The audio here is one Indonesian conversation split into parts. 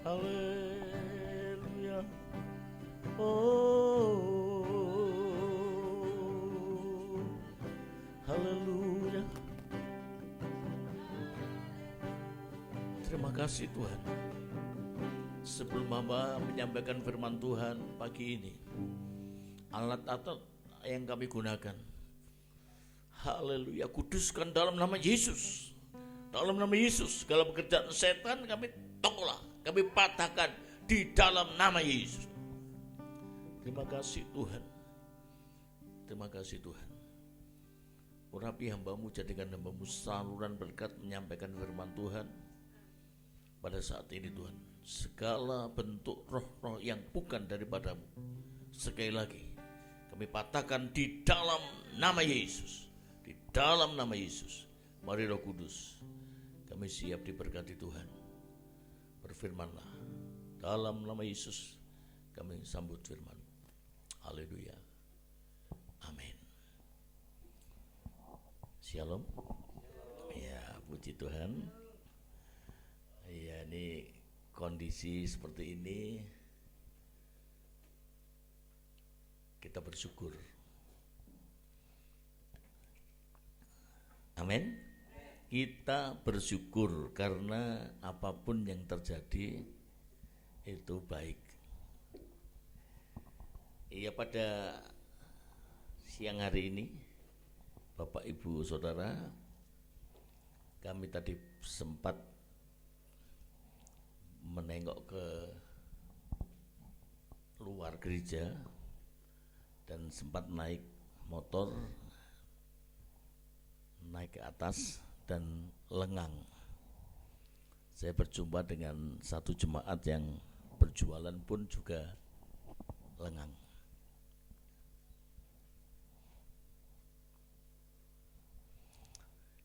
Haleluya. Oh, haleluya. Terima kasih Tuhan. Sebelum Hamba menyampaikan firman Tuhan pagi ini, alat-alat yang kami gunakan, haleluya, kuduskan dalam nama Yesus. Dalam nama Yesus, segala pekerjaan setan kami tolak, kami patahkan di dalam nama Yesus. Terima kasih Tuhan. Terima kasih Tuhan. Urapi Hamba-Mu, jadikan Hamba-Mu saluran berkat menyampaikan firman Tuhan pada saat ini Tuhan. Segala bentuk roh-roh yang bukan daripada-Mu, sekali lagi kami patahkan di dalam nama Yesus. Di dalam nama Yesus. Mari Roh Kudus, kami siap diberkati Tuhan. Berfirmanlah. Dalam nama Yesus kami sambut firman. Haleluya. Amin. Shalom. Ya, puji Tuhan. Ya, ini kondisi seperti ini kita bersyukur. Amin. Kita bersyukur karena apapun yang terjadi itu baik. Iya, pada siang hari ini Bapak Ibu Saudara, kami tadi sempat menengok ke luar gereja dan sempat naik motor, naik ke atas dan lengang. Saya berjumpa dengan satu jemaat yang berjualan pun juga lengang.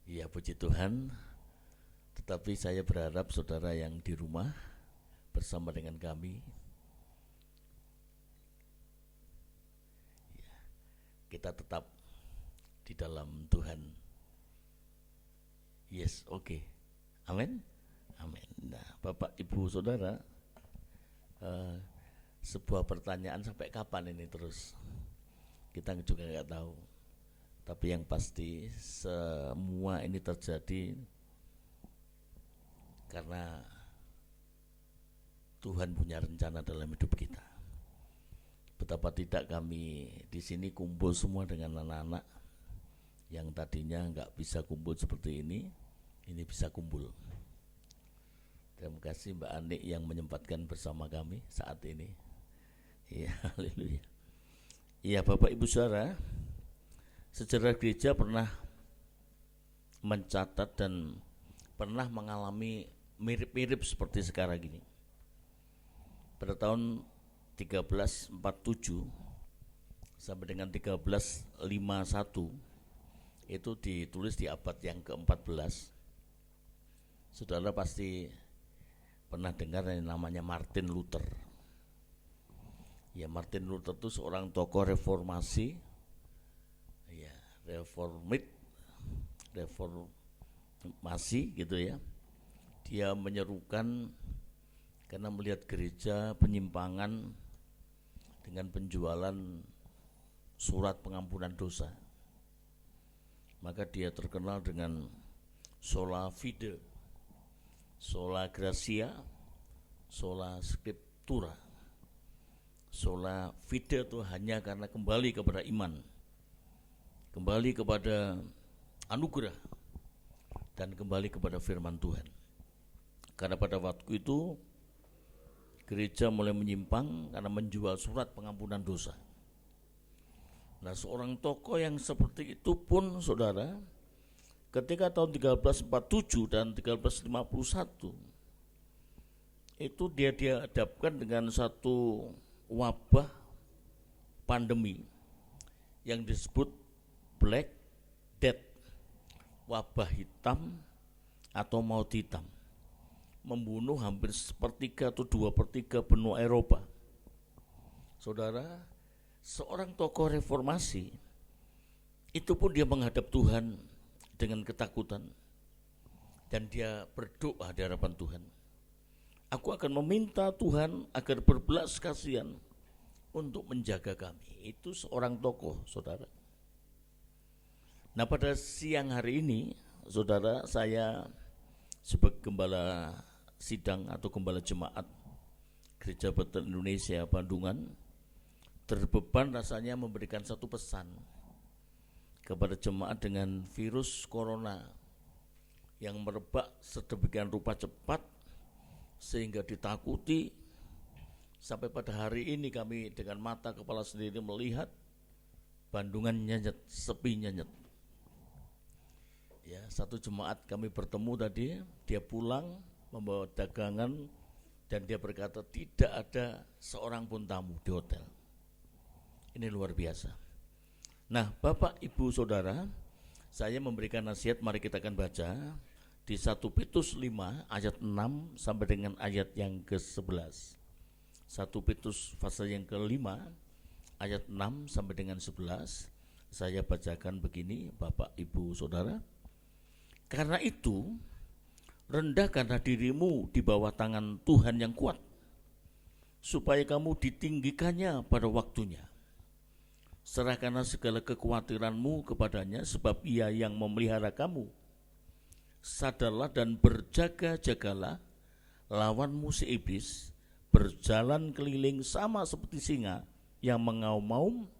Ya, puji Tuhan. Tetapi saya berharap saudara yang di rumah bersama dengan kami, ya, kita tetap di dalam Tuhan. Yes, oke. Amin. Amin. Nah, Bapak Ibu Saudara, sebuah pertanyaan, sampai kapan ini terus? Kita juga nggak tahu. Tapi yang pasti semua ini terjadi karena Tuhan punya rencana dalam hidup kita. Betapa tidak kami di sini kumpul semua dengan anak-anak yang tadinya nggak bisa kumpul seperti ini bisa kumpul. Terima kasih Mbak Anik yang menyempatkan bersama kami saat ini. Iya, haleluya. Iya, Bapak Ibu Saudara, sejarah gereja pernah mencatat dan pernah mengalami mirip-mirip seperti sekarang ini. Pada tahun 1347 sampai dengan 1351 itu ditulis di abad yang ke-14. Saudara pasti pernah dengar yang namanya Martin Luther. Ya, Martin Luther itu seorang tokoh reformasi, ya, reformasi gitu ya. Dia menyerukan karena melihat gereja penyimpangan dengan penjualan surat pengampunan dosa. Maka dia terkenal dengan sola fide, sola gratia, sola scriptura. Sola fide itu hanya karena kembali kepada iman, kembali kepada anugerah, dan kembali kepada firman Tuhan. Karena pada waktu itu gereja mulai menyimpang karena menjual surat pengampunan dosa. Nah, seorang tokoh yang seperti itu pun saudara, ketika tahun 1347 dan 1351 itu dia dihadapkan dengan satu wabah pandemi yang disebut Black Death, wabah hitam atau maut hitam, membunuh hampir sepertiga atau 2/3 benua Eropa. Saudara, seorang tokoh reformasi itu pun dia menghadap Tuhan dengan ketakutan dan dia berdoa di hadapan Tuhan. Aku akan meminta Tuhan agar berbelas kasihan untuk menjaga kami. Itu seorang tokoh, saudara. Nah, pada siang hari ini, saudara, saya sebagai gembala sidang atau gembala jemaat Gereja Bethel Indonesia Bandungan terbeban rasanya memberikan satu pesan kepada jemaat dengan virus corona yang merebak sedemikian rupa cepat sehingga ditakuti. Sampai pada hari ini kami dengan mata kepala sendiri melihat Bandungan nyenyet, sepi nyenyet. Ya, satu jemaat kami bertemu tadi, dia pulang membawa dagangan dan dia berkata tidak ada seorang pun tamu di hotel. Ini luar biasa. Nah, Bapak, Ibu, Saudara, saya memberikan nasihat, mari kita akan baca di 1 Petrus 5 ayat 6 sampai dengan ayat yang ke-11. 1 Petrus pasal yang ke-5 ayat 6 sampai dengan 11. Saya bacakan begini, Bapak, Ibu, Saudara. Karena itu, rendahkanlah dirimu di bawah tangan Tuhan yang kuat, supaya kamu ditinggikannya pada waktunya. Serahkanlah segala kekhawatiranmu kepadanya, sebab Ia yang memelihara kamu. Sadarlah dan berjaga-jagalah, lawanmu si iblis berjalan keliling sama seperti singa yang mengaum-ngaum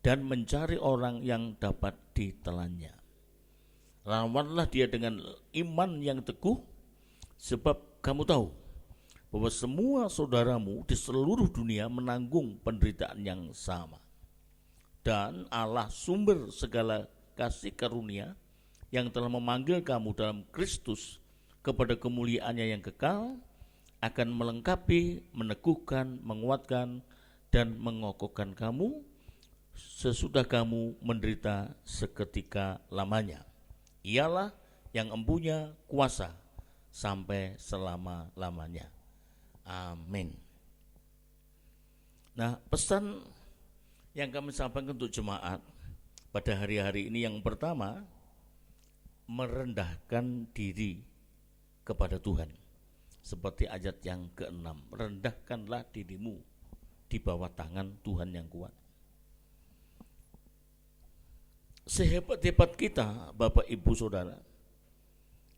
dan mencari orang yang dapat ditelannya. Lawanlah dia dengan iman yang teguh, sebab kamu tahu bahwa semua saudaramu di seluruh dunia menanggung penderitaan yang sama. Dan Allah sumber segala kasih karunia yang telah memanggil kamu dalam Kristus kepada kemuliaannya yang kekal, akan melengkapi, meneguhkan, menguatkan, dan mengokohkan kamu sesudah kamu menderita seketika lamanya. Ialah yang empunya kuasa sampai selama-lamanya. Amin. Nah, pesan yang kami sampaikan untuk jemaat pada hari-hari ini yang pertama, merendahkan diri kepada Tuhan. Seperti ayat yang ke-6, rendahkanlah dirimu di bawah tangan Tuhan yang kuat. Sehebat-hebat kita, Bapak, Ibu, Saudara,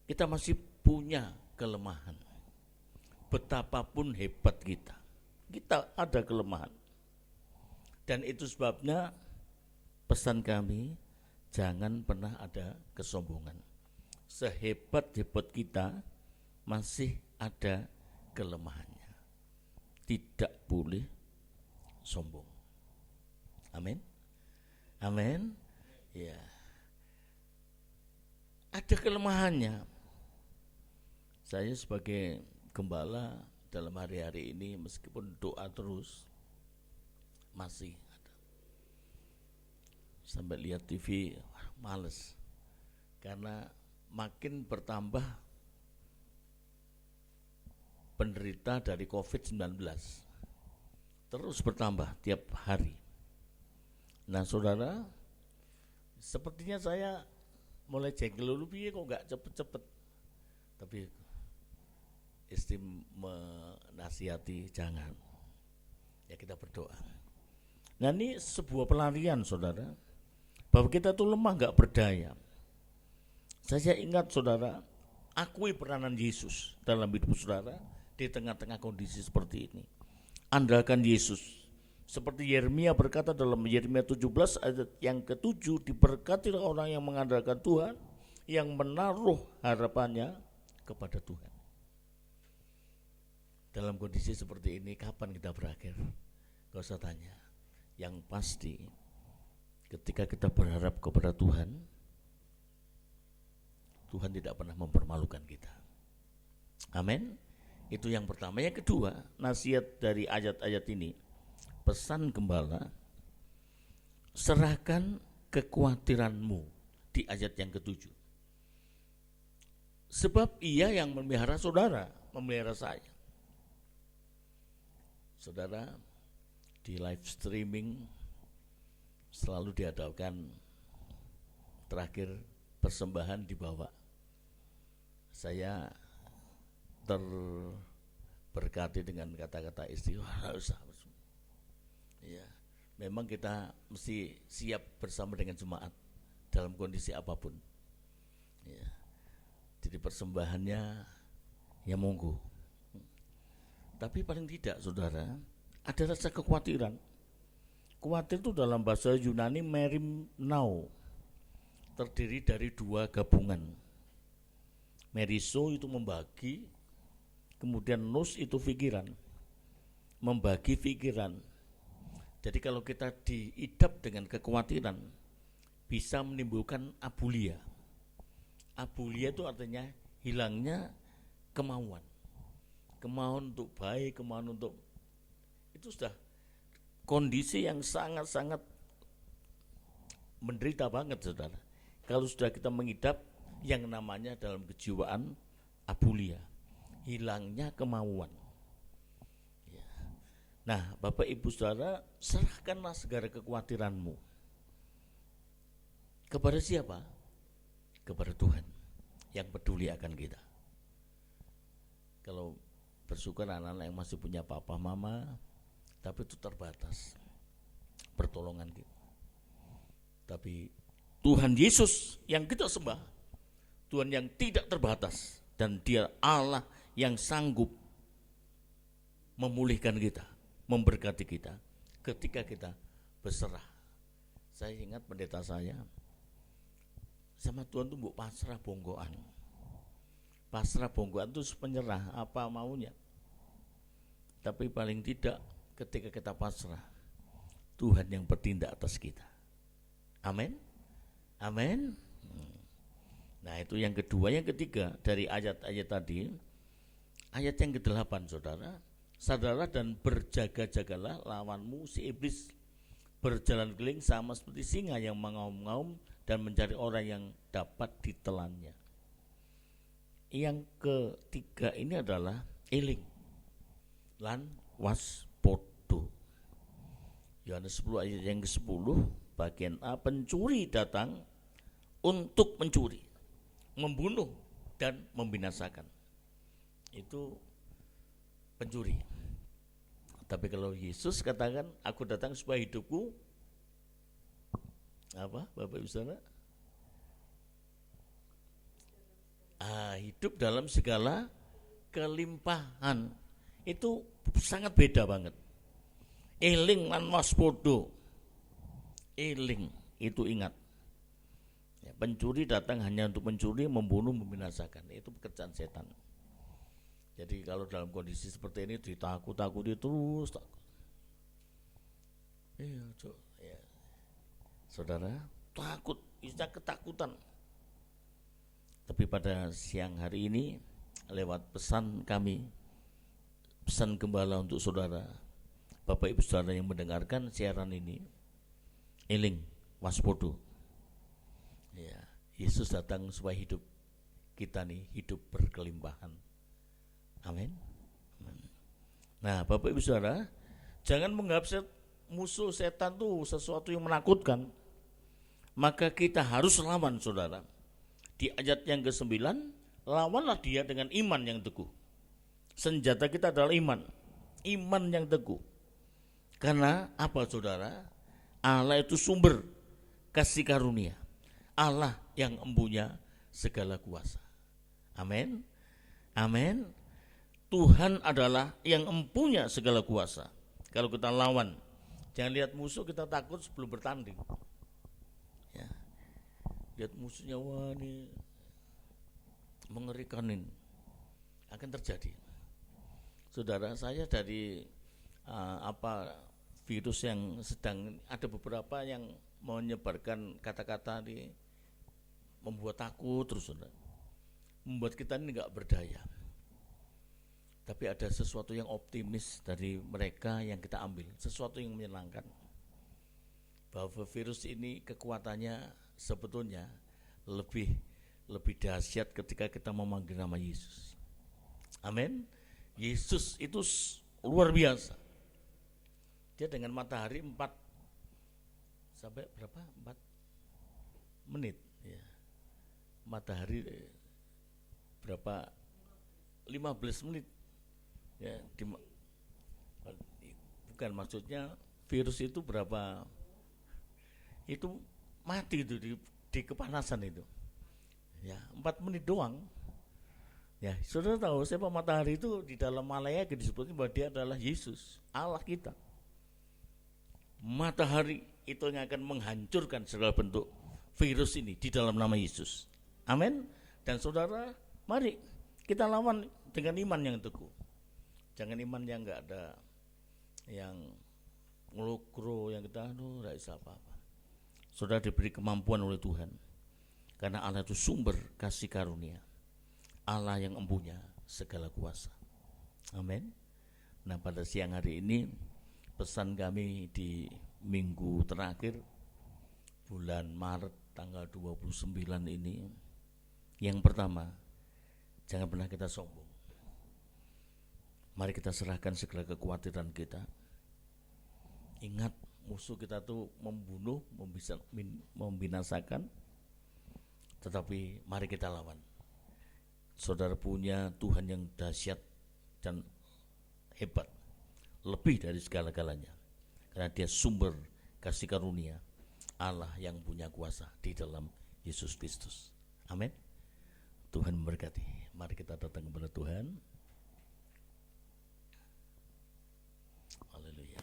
kita masih punya kelemahan. Betapapun hebat kita ada kelemahan. Dan itu sebabnya pesan kami, jangan pernah ada kesombongan. Sehebat-hebat kita masih ada kelemahannya. Tidak boleh sombong. Amin. Amin. Ya. Ada kelemahannya. Saya sebagai gembala dalam hari-hari ini meskipun doa terus masih ada. Sampai lihat TV males. Karena makin bertambah penderita dari COVID-19. Terus bertambah tiap hari. Nah, saudara, sepertinya saya mulai jengkel dulu, kok gak cepet-cepet. Tapi istri menasihati jangan. Ya, kita berdoa. Nah, ini sebuah pelarian, saudara, bahwa kita tuh lemah, gak berdaya. Saya ingat, saudara, akui peranan Yesus dalam hidup saudara di tengah-tengah kondisi seperti ini. Andalkan Yesus. Seperti Yeremia berkata dalam Yeremia 17 ayat yang ke-7, diberkatilah orang yang mengandalkan Tuhan, yang menaruh harapannya kepada Tuhan. Dalam kondisi seperti ini, kapan kita berakhir? Gak usah tanya. Yang pasti, ketika kita berharap kepada Tuhan, Tuhan tidak pernah mempermalukan kita. Amin. Itu yang pertama. Yang kedua, nasihat dari ayat-ayat ini, pesan gembala, serahkan kekhawatiranmu di ayat yang ke-7. Sebab Ia yang memelihara saudara, memelihara saya. Saudara, di live streaming selalu diadakan terakhir persembahan dibawa. Saya berkati dengan kata-kata istighfar. Nggak usah. Ya, memang kita mesti siap bersama dengan jemaat dalam kondisi apapun. Ya, jadi persembahannya ya monggo. Tapi paling tidak saudara, ada rasa kekhawatiran. Khawatir itu dalam bahasa Yunani merimnao, terdiri dari dua gabungan. Meriso itu membagi, kemudian nous itu pikiran, membagi pikiran. Jadi kalau kita diidap dengan kekhawatiran, bisa menimbulkan abulia. Abulia itu artinya hilangnya kemauan. Kemauan untuk baik, kemauan untuk, itu sudah kondisi yang sangat-sangat menderita banget saudara. Kalau sudah kita mengidap yang namanya dalam kejiwaan abulia, hilangnya kemauan. Ya. Nah, Bapak Ibu Saudara, serahkanlah segala kekhawatiranmu kepada siapa? Kepada Tuhan yang peduli akan kita. Kalau bersyukur anak-anak yang masih punya papa mama, tapi itu terbatas pertolongan kita. Tapi Tuhan Yesus yang kita sembah, Tuhan yang tidak terbatas, dan Dia Allah yang sanggup memulihkan kita, memberkati kita ketika kita berserah. Saya ingat pendeta saya sama Tuhan tuh pasrah bonggoan. Pasrah bonggoan itu penyerah apa maunya. Tapi paling tidak ketika kita pasrah, Tuhan yang bertindak atas kita. Amin. Amin. Nah, itu yang kedua. Yang ketiga dari ayat-ayat tadi, ayat yang ke-8 saudara, sadarlah dan berjaga-jagalah, lawanmu si iblis berjalan keliling sama seperti singa yang mengaum-ngaum dan mencari orang yang dapat ditelannya. Yang ketiga ini adalah eling lan waspodo. Yohanes 10 ayat yang ke-10 bagian A, pencuri datang untuk mencuri, membunuh dan membinasakan. Itu pencuri. Tapi kalau Yesus katakan, aku datang supaya hidupku apa Bapak Ibu Saudara? Hidup dalam segala kelimpahan. Itu sangat beda banget. Eling lan waspodo. Eling itu ingat. Ya, pencuri datang hanya untuk mencuri, membunuh, membinasakan. Itu pekerjaan setan. Jadi kalau dalam kondisi seperti ini ditakut-takuti terus. Iya, ya. Saudara, takut, bisa ketakutan. Tapi pada siang hari ini lewat pesan kami, pesan gembala untuk saudara, Bapak Ibu Saudara yang mendengarkan siaran ini, eling, waspodo. Ya, Yesus datang supaya hidup kita nih hidup berkelimpahan. Amin. Nah, Bapak Ibu Saudara, jangan menganggap musuh setan tuh sesuatu yang menakutkan. Maka kita harus lawan saudara. Di ayat yang ke-9, lawanlah dia dengan iman yang teguh. Senjata kita adalah iman. Iman yang teguh. Karena apa saudara? Allah itu sumber kasih karunia. Allah yang empunya segala kuasa. Amin. Amin. Tuhan adalah yang empunya segala kuasa. Kalau kita lawan, jangan lihat musuh kita takut sebelum bertanding. Ya. Lihat musuhnya, wah ini mengerikanin, akan terjadi. Saudara, saya dari virus yang sedang, ada beberapa yang menyebarkan kata-kata di membuat takut terus, saudara. Membuat kita ini enggak berdaya. Tapi ada sesuatu yang optimis dari mereka yang kita ambil, sesuatu yang menyenangkan. Bahwa virus ini kekuatannya sebetulnya lebih dahsyat ketika kita memanggil nama Yesus. Amin. Yesus itu luar biasa. Dia dengan matahari 4 sampai berapa? 4 menit ya. Matahari berapa? 15 menit Ya, bukan maksudnya virus itu berapa itu mati itu di kepanasan itu. Ya, 4 menit doang. Ya, saudara tahu siapa matahari itu di dalam Malaya disebutnya bahwa dia adalah Yesus, Allah kita. Matahari itu yang akan menghancurkan segala bentuk virus ini di dalam nama Yesus. Amin. Dan saudara, mari kita lawan dengan iman yang teguh. Jangan iman yang enggak ada, yang ngelukro, yang kita enggak bisa apa-apa. Saudara diberi kemampuan oleh Tuhan. Karena Allah itu sumber kasih karunia. Allah yang empunya segala kuasa. Amin. Nah, pada siang hari ini pesan kami di minggu terakhir bulan Maret tanggal 29 ini, yang pertama, jangan pernah kita sombong. Mari kita serahkan segala kekhawatiran kita. Ingat, musuh kita tuh membunuh, membinasakan, tetapi mari kita lawan. Saudara punya Tuhan yang dahsyat dan hebat, lebih dari segala-galanya, karena dia sumber kasih karunia, Allah yang punya kuasa di dalam Yesus Kristus. Amin. Tuhan memberkati. Mari kita datang kepada Tuhan. Haleluya.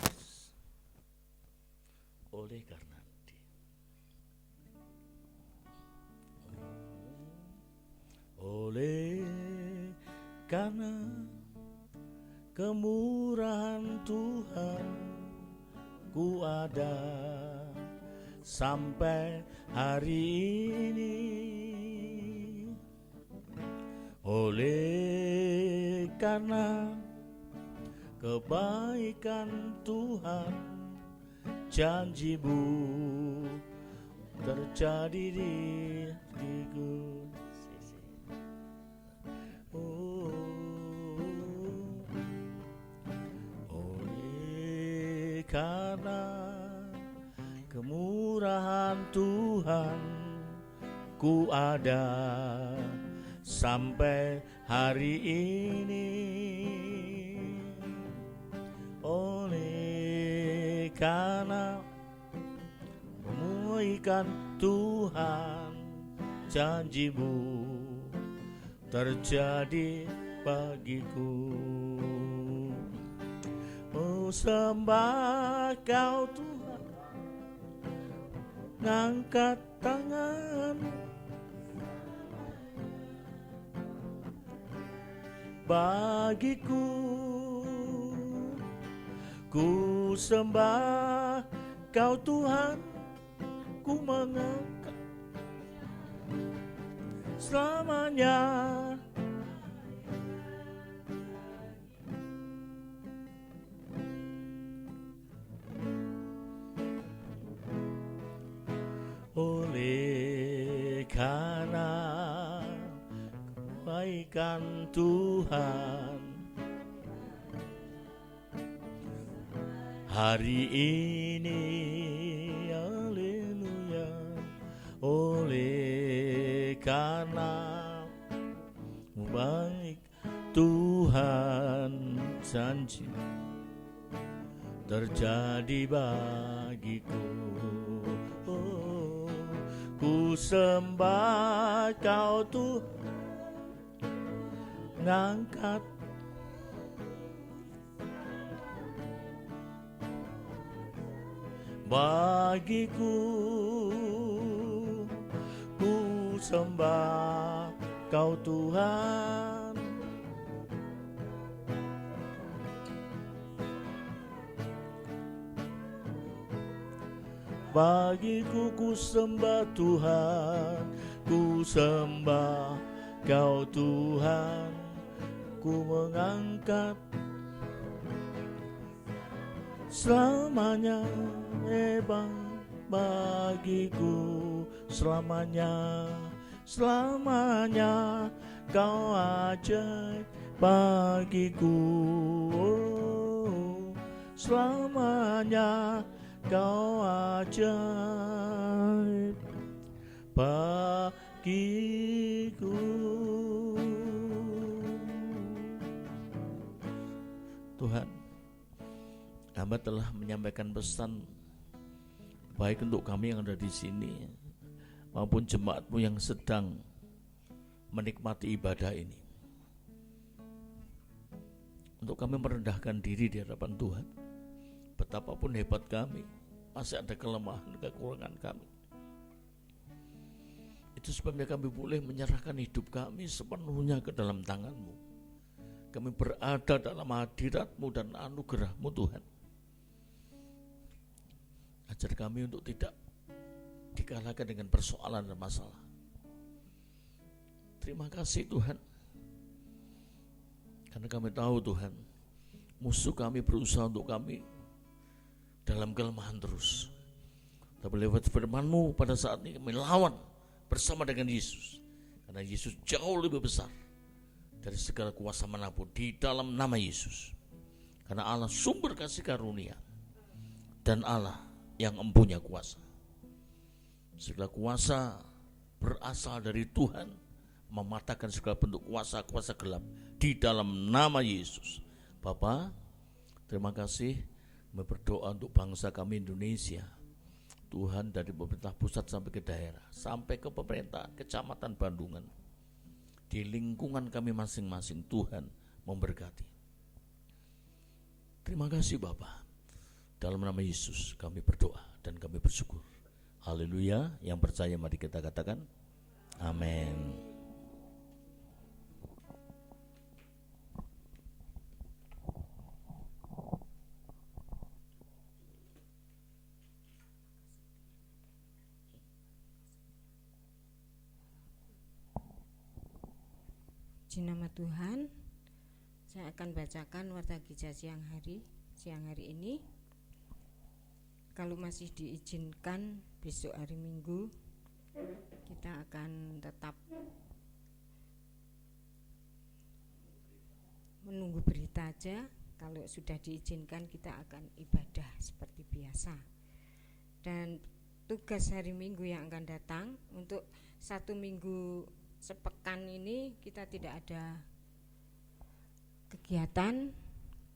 Oleh karena kemurahan Tuhan, ku ada sampai hari ini. Oleh karena kebaikan Tuhan, janji-Mu terjadi di diriku. Karena kemurahan Tuhan, ku ada sampai hari ini. Oleh karena kebaikan Tuhan, janji-Mu terjadi bagiku. Oh, sembah Kau Tuhan, ngangkat tangan bagiku. Ku sembah Kau Tuhan, ku mengangkat selamanya. Oleh karena kebaikan Tuhan, hari ini, haleluya. Oleh karena baik Tuhan, janji terjadi bagiku. Ku sembah Kau Tuhan, ngangkat bagiku. Ku sembah Kau Tuhan, bagiku. Ku sembah Tuhan, ku sembah Kau Tuhan, ku mengangkat selamanya. Hebat bagiku selamanya, selamanya. Kau ajaib bagiku, oh, selamanya. Kau ajaib bagiku. Tuhan, hamba telah menyampaikan pesan baik untuk kami yang ada di sini maupun jemaat-Mu yang sedang menikmati ibadah ini. Untuk kami merendahkan diri di hadapan Tuhan. Betapapun hebat kami, masih ada kelemahan dan kekurangan kami. Itu sebabnya kami boleh menyerahkan hidup kami sepenuhnya ke dalam tangan-Mu. Kami berada dalam hadirat-Mu dan anugerah-Mu Tuhan. Ajar kami untuk tidak dikalahkan dengan persoalan dan masalah. Terima kasih Tuhan. Karena kami tahu Tuhan, musuh kami berusaha untuk kami dalam kelemahan terus. Tapi lewat firman-Mu pada saat ini kami lawan bersama dengan Yesus. Karena Yesus jauh lebih besar dari segala kuasa manapun di dalam nama Yesus. Karena Allah sumber kasih karunia dan Allah yang empunya kuasa. Segala kuasa berasal dari Tuhan, mematahkan segala bentuk kuasa-kuasa gelap di dalam nama Yesus. Bapa, terima kasih. Kami berdoa untuk bangsa kami Indonesia. Tuhan, dari pemerintah pusat sampai ke daerah, sampai ke pemerintah kecamatan Bandungan, di lingkungan kami masing-masing, Tuhan memberkati. Terima kasih Bapa. Dalam nama Yesus kami berdoa dan kami bersyukur. Haleluya. Yang percaya mari kita katakan amin. Di nama Tuhan, saya akan bacakan warta gereja siang hari ini. Kalau masih diizinkan, besok hari Minggu kita akan tetap menunggu berita aja. Kalau sudah diizinkan, kita akan ibadah seperti biasa. Dan tugas hari Minggu yang akan datang, untuk 1 minggu sepekan ini kita tidak ada kegiatan,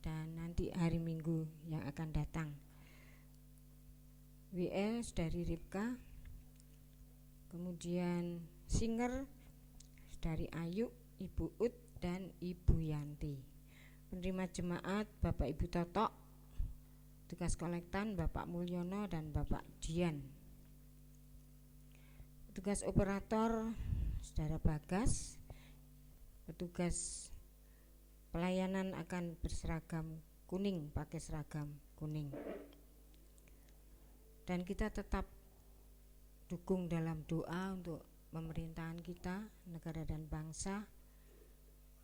dan nanti hari Minggu yang akan datang WS dari Ripka, kemudian singer dari Ayu, Ibu Ut dan Ibu Yanti. Penerima jemaat Bapak Ibu Totok, tugas kolektan Bapak Mulyono dan Bapak Dian. Tugas operator Saudara Bagas. Petugas pelayanan akan berseragam kuning, pakai seragam kuning. Dan kita tetap dukung dalam doa untuk pemerintahan kita, negara dan bangsa,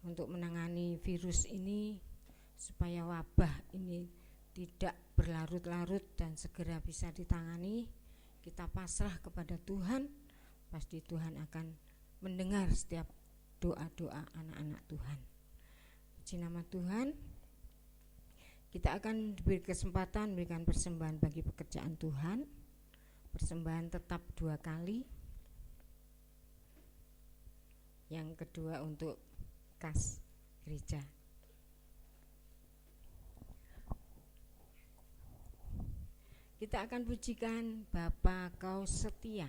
untuk menangani virus ini supaya wabah ini tidak berlarut-larut dan segera bisa ditangani. Kita pasrah kepada Tuhan, pasti Tuhan akan mendengar setiap doa-doa anak-anak Tuhan. Puji nama Tuhan. Kita akan diberi kesempatan memberikan persembahan bagi pekerjaan Tuhan. Persembahan tetap 2 kali. Yang kedua untuk kas gereja. Kita akan pujikan Bapa Kau Setia.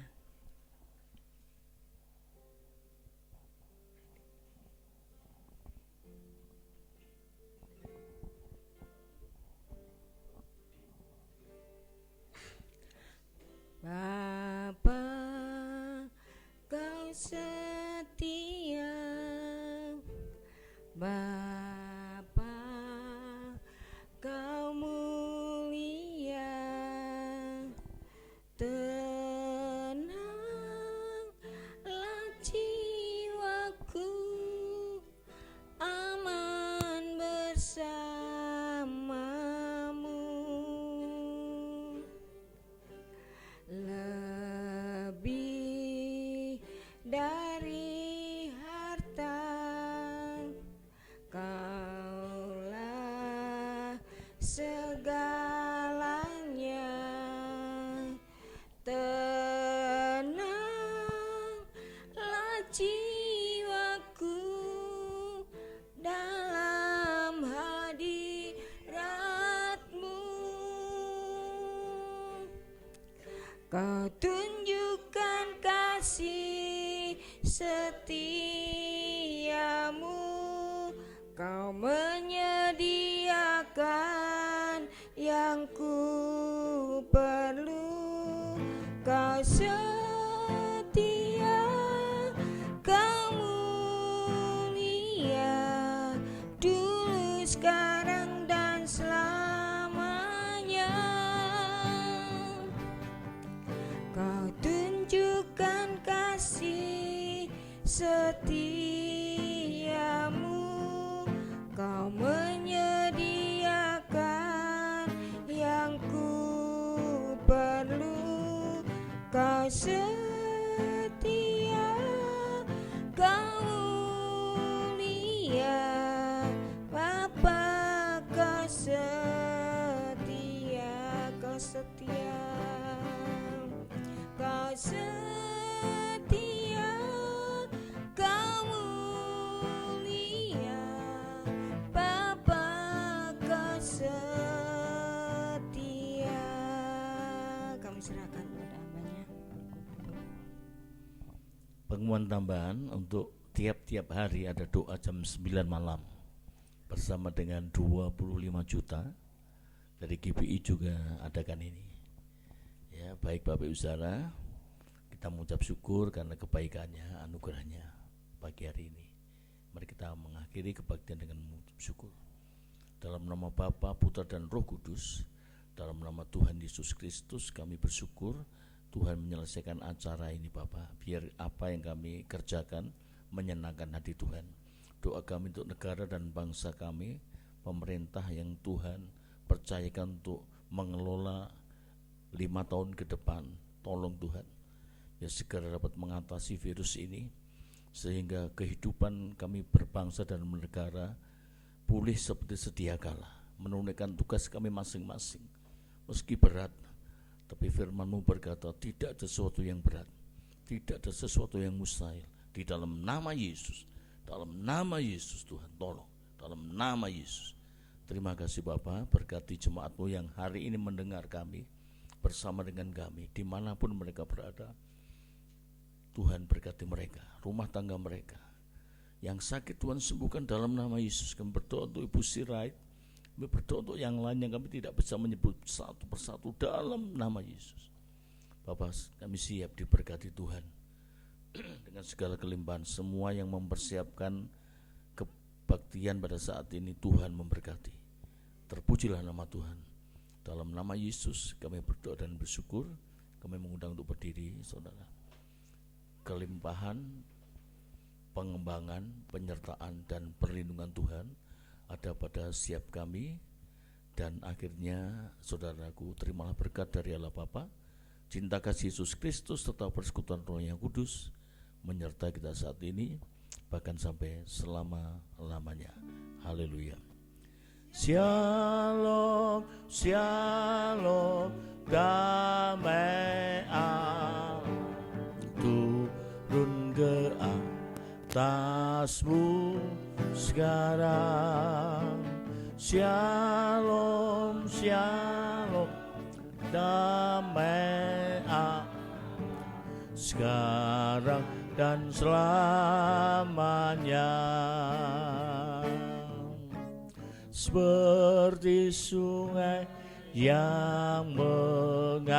Bapa Kau setia, Bapa Kau mulia, tenanglah jiwaku, aman bersamamu. Lebih dari harta, Kaulah segalanya. Tenanglah jiwaku dalam hadirat-Mu. Kau tunjukkan kasih setiamu, Kau menyediakan yang ku perlu. Kau setia, Kau mulia, dulu, sekarang, dan selamanya. Kau tunjukkan kasih setiamu, Kau menyediakan yang ku perlu. Kau setia, Kau mulia, Bapa, Kau setia, Kau setia, Kau setia, Kau mulia, Bapa, Kau setia. Kami serahkan kepada hamba-Nya. Pengumuman tambahan untuk tiap-tiap hari ada doa jam 9 malam bersama dengan 25 juta dari GPI juga adakan ini. Ya, baik Bapak Ibu Saudara, kita mengucap syukur karena kebaikannya, anugerahnya pagi hari ini. Mari kita mengakhiri kebaktian dengan mengucap syukur. Dalam nama Bapa, Putra dan Roh Kudus, dalam nama Tuhan Yesus Kristus kami bersyukur Tuhan menyelesaikan acara ini Bapak. Biar apa yang kami kerjakan menyenangkan hati Tuhan. Doa kami untuk negara dan bangsa kami, pemerintah yang Tuhan percayakan untuk mengelola 5 tahun ke depan. Tolong Tuhan, ya segera dapat mengatasi virus ini, sehingga kehidupan kami berbangsa dan bernegara pulih seperti sedia kala, menunaikan tugas kami masing-masing. Meski berat, tapi firman-Mu berkata tidak ada sesuatu yang berat, tidak ada sesuatu yang mustahil. Di dalam nama Yesus, dalam nama Yesus Tuhan, tolong, dalam nama Yesus. Terima kasih Bapa, berkati jemaat-Mu yang hari ini mendengar kami, bersama dengan kami, dimanapun mereka berada. Tuhan berkati mereka, rumah tangga mereka. Yang sakit Tuhan sembuhkan dalam nama Yesus. Kami berdoa untuk Ibu Sirait, kami berdoa untuk yang lain yang kami tidak bisa menyebut satu persatu dalam nama Yesus. Bapa, kami siap diberkati Tuhan dengan segala kelimpahan. Semua yang mempersiapkan kebaktian pada saat ini, Tuhan memberkati. Terpujilah nama Tuhan. Dalam nama Yesus kami berdoa dan bersyukur. Kami mengundang untuk berdiri, saudara. Kelimpahan, pengembangan, penyertaan, dan perlindungan Tuhan ada pada setiap kami. Dan akhirnya saudaraku, terimalah berkat dari Allah Bapa, cinta kasih Yesus Kristus, serta persekutuan Roh yang Kudus menyertai kita saat ini, bahkan sampai selama-lamanya. Haleluya. Shalom, shalom, damai Allah turun ke atasmu sekarang. Shalom, shalom, damai Allah sekarang dan selamanya. Seperti sungai yang mengalir,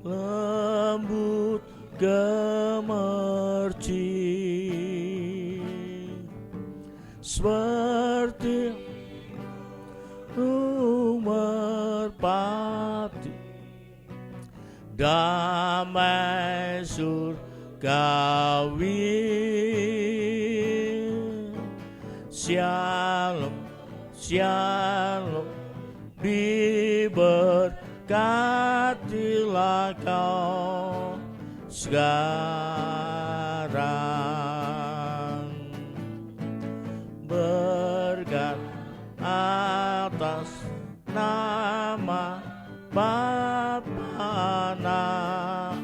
lembut gemercik, seperti merpati, damai surgawi. Shalom, shalom, diberkatilah kau sekarang. Berkat atas nama Bapa, Anak,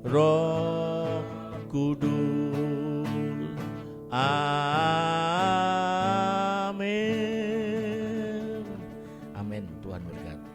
Roh Kudus. Amin. Amin. Tuhan berkati.